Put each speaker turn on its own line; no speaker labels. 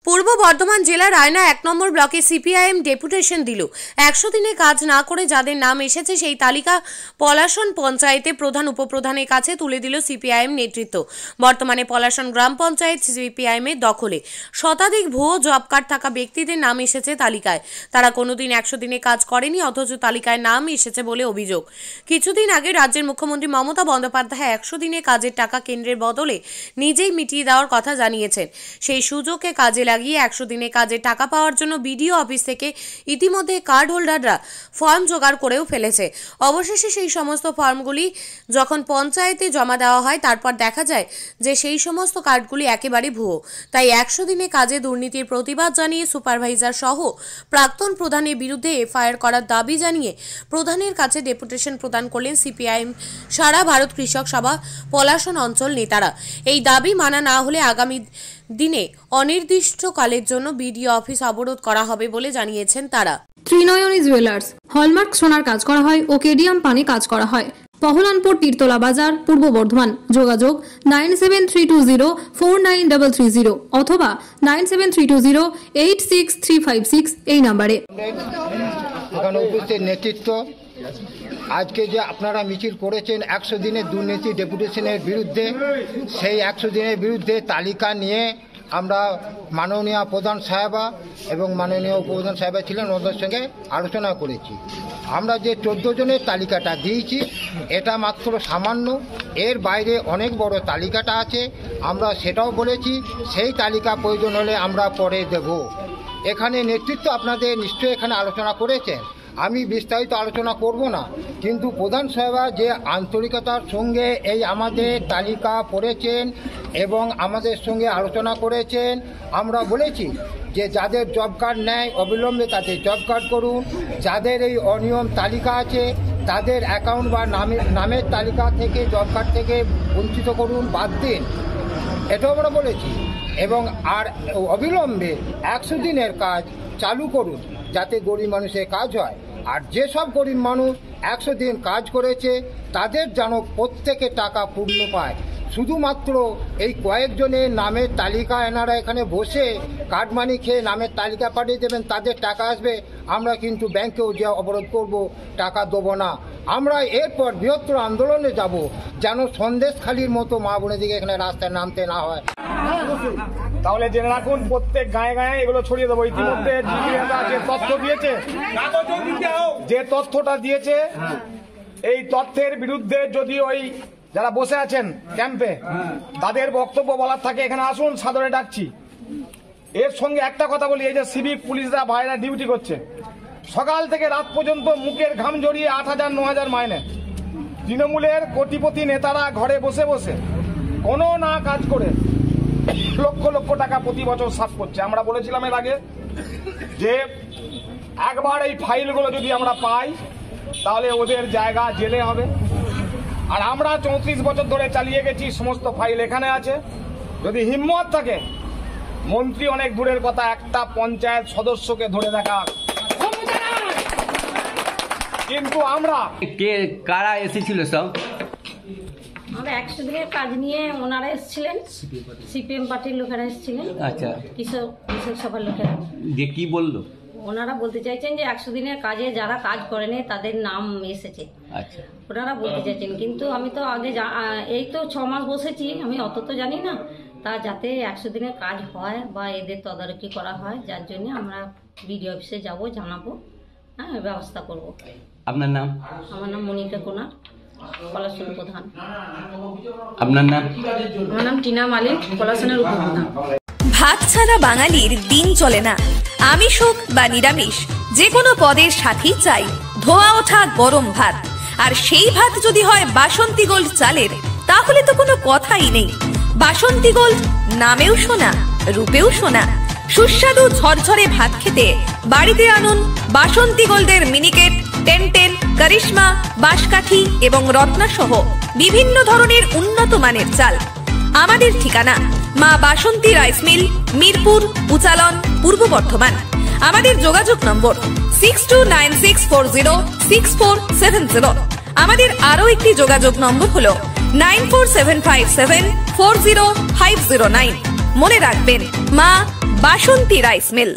পূর্ব বর্ধমান জেলার রায়না ১ নম্বর ব্লকে CPIM deputation দিল। ১০০ দিনে কাজ না করে যাদের নাম এসেছে সেই তালিকা পলাশন পঞ্চায়েতে প্রধান উপপ্রধানের কাছে তুলে দিল সিপিআইএম নেতৃত্ব। বর্তমানে পলাশন গ্রাম পঞ্চায়েত সিপিআইএমের দখলে। শতাধিক ভুয়ো জব কার্ড থাকা ব্যক্তিদের নাম এসেছে তালিকায়। তারা কোনোদিন ১০০ দিনে কাজ করেনি, অথচ তালিকায় নাম এসেছে বলে অভিযোগ। কিছুদিন আগে রাজ্যের মুখ্যমন্ত্রী মমতা বন্দ্যোপাধ্যায় ১০০ দিনে কাজের টাকা কেন্দ্রের বদলে নিজেই মিটিয়ে দেওয়ার কথা জানিয়েছেন। সেই সুযোগকে কাজে লাগিয়ে ১০০ দিনে কাজে টাকা পাওয়ার জন্য বিডিও অফিস থেকে ইতিমধ্যে কার্ড হোল্ডাররা ফর্ম জোগাড় করেও ফেলেছে। অবশেষে সেই সমস্ত ফর্মগুলি যখন পঞ্চায়েতে জমা দেওয়া হয়, তারপর দেখা যায় যে সেই সমস্ত কার্ডগুলি একেবারে ভুয়ো। তাই ১০০ দিনে কাজে দুর্নীতির প্রতিবাদ জানিয়ে সুপারভাইজার সহ প্রাক্তন প্রধানের বিরুদ্ধে এফআইআর করার দাবি জানিয়ে প্রধানের কাছে ডেপুটেশন প্রদান করলেন সিপিআইএম সারা ভারত কৃষক সভা পলাশন অঞ্চল নেতারা। এই দাবি মানা না হলে আগামী দিনে অনির্দিষ্টকালের জন্য বিডিও অফিস অবরোধ করা হবে বলে জানিয়েছেন তারা।
ত্রিনয়নী জুয়েলার্স, হলমার্ক সোনার কাজ করা হয় ও কেডিয়াম পানি কাজ করা হয়। পহলানপুর তীরতলা বাজার, পূর্ব বর্ধমান। যোগাযোগ 9732049330 অথবা 9732086356 এই নম্বরে।
এখানে উপস্থিত নেতৃত্ব, আজকে যে আপনারা মিছিল করেছেন ১০০ দিনের দুর্নীতি ডেপুটেশনের বিরুদ্ধে, সেই ১০০ দিনের বিরুদ্ধে তালিকা নিয়ে আমরা মাননীয় প্রধান সাহেবা এবং মাননীয় উপপ্রধান সাহেবা ছিলেন, ওদের সঙ্গে আলোচনা করেছি। আমরা যে ১৪ জনের তালিকাটা দিয়েছি এটা মাত্র সামান্য, এর বাইরে অনেক বড় তালিকাটা আছে। আমরা সেটাও বলেছি, সেই তালিকা প্রয়োজন হলে আমরা পরে দেব। এখানে নেতৃত্ব আপনাদের নিশ্চয়ই এখানে আলোচনা করেছেন, আমি বিস্তারিত আলোচনা করব না, কিন্তু প্রধান সাহেবা যে আন্তরিকতার সঙ্গে এই আমাদের তালিকা পড়েছেন এবং আমাদের সঙ্গে আলোচনা করেছেন, আমরা বলেছি যে যাদের জব কার্ড নেয় অবিলম্বে তাদের জব কার্ড করুন, যাদের এই অনিয়ম তালিকা আছে তাদের অ্যাকাউন্ট বা নামের তালিকা থেকে জব কার্ড থেকে বঞ্চিত করুন, বাদ দিন, এটাও আমরা বলেছি। এবং আর অবিলম্বে ১০০ দিনের কাজ চালু করুন যাতে গরিব মানুষের কাজ হয়। আর যেসব গরিব মানুষ ১০০ দিন কাজ করেছে তাদের যেন প্রত্যেকে টাকা পূর্ণ পায়। শুধুমাত্র এই কয়েকজনের নামের তালিকা এনারা এখানে বসে কার্ড মানি খেয়ে নামের তালিকা পাঠিয়ে দেবেন, তাদের টাকা আসবে, আমরা কিন্তু ব্যাংকেও যে অবরোধ করব, টাকা দেবো না। আমরা এরপর বৃহত্তর আন্দোলনে যাব, যেন সন্দেশখালির মতো মা বোনেদিকে এখানে রাস্তায় নামতে না হয়।
তাহলে জেনে রাখুন, প্রত্যেক গায়ে গায়ে এগুলো ছড়িয়ে দেবো। ইতিমধ্যে যে তথ্য দিয়েছে, যে তথ্যটা দিয়েছে, এই তথ্যের বিরুদ্ধে যদি ওই যারা বসে আছেন ক্যাম্পে তাদের বক্তব্য বলার থাকে এখানে আসুন, সাদরে ডাকছি। এর সঙ্গে একটা কথা বলি, এই যে সিভিক পুলিশরা ভাইরা ডিউটি করছে সকাল থেকে রাত পর্যন্ত, মুখের ঘাম জড়িয়ে ৮,০০০-৯,০০০ মাইনে। তৃণমূলের কোটিপতি নেতারা ঘরে বসে বসে কোনো না কাজ করে লক্ষ লক্ষ টাকা প্রতি বছর সাফ করছে। আমরা বলেছিলাম এর আগে যে একবার এই ফাইলগুলো যদি আমরা পাই তাহলে ওদের জায়গা জেলে হবে। আর আমরা ৩৪ বছর ধরে চালিয়ে গেছি, সমস্ত ফাইল এখানে আছে। যদি হিম্মত থাকে, মন্ত্রী অনেক দূরের কথা, একটা পঞ্চায়েত সদস্যকে ধরে দেখা। কিন্তু আমরা
কারা এসেছিল সব?
আমরা ১০০ দিনের কাজ নিয়ে ওনারা এসেছিলেন, সিপিএম পার্টির লোকেরা এসেছিলেন।
আচ্ছা,
কৃষক সভার লোকেরা যে
কি বললো?
ওনারা বলতে চাইছেন যে ১০০ দিনের কাজে যারা কাজ করেনি তাদের নাম এসেছে।
আচ্ছা,
ওনারা বলতে চাইছেন, কিন্তু আমি তো আগে এই তো ৬ মাস বসেছি, আমি অত তো জানি না। তা যাতে ১০০ দিনের কাজ হয় বা এদের তদারকি করা হয়, যার জন্য আমরা বিডিও অফিসে যাব, জানাবো, হ্যাঁ, ব্যবস্থা করব।
আপনার নাম?
আমার নাম মনিকা কোনার, পলাশন প্রধান।
আপনার নাম?
আমার নাম টিনা মালিক, পলাশনের উপপ্রধান।
ভাত ছাড়া বাঙালির দিন চলে না। আমিষ হোক বা নিরামিষ, যে কোনো পদের সাথেই চাই ধোয়া ওঠা গরম ভাত। আর সেই ভাত যদি হয় বাসন্তী গোল্ড চালের, তাহলে তো কোনো কথাই নেই। বাসন্তী গোল্ড, নামেও শোনা, রূপেও শোনা। সুস্বাদু ঝরঝরে ভাত খেতে বাড়িতে আনুন বাসন্তী গোল্ডের মিনিকেট, 1010, করিশ্মা, বাঁশকাঠি এবং রত্না সহ বিভিন্ন ধরনের উন্নত মানের চাল। আমাদের ঠিকানা মা বাসন্তী রাইস মিল, মিরপুর, উচালন, পূর্ব বর্ধমান। আমাদের যোগাযোগ নম্বর 6296406470। আমাদের আরো একটি যোগাযোগ নম্বর হলো 9475740509। মনে রাখবেন, মা বাসন্তী রাইস মিল।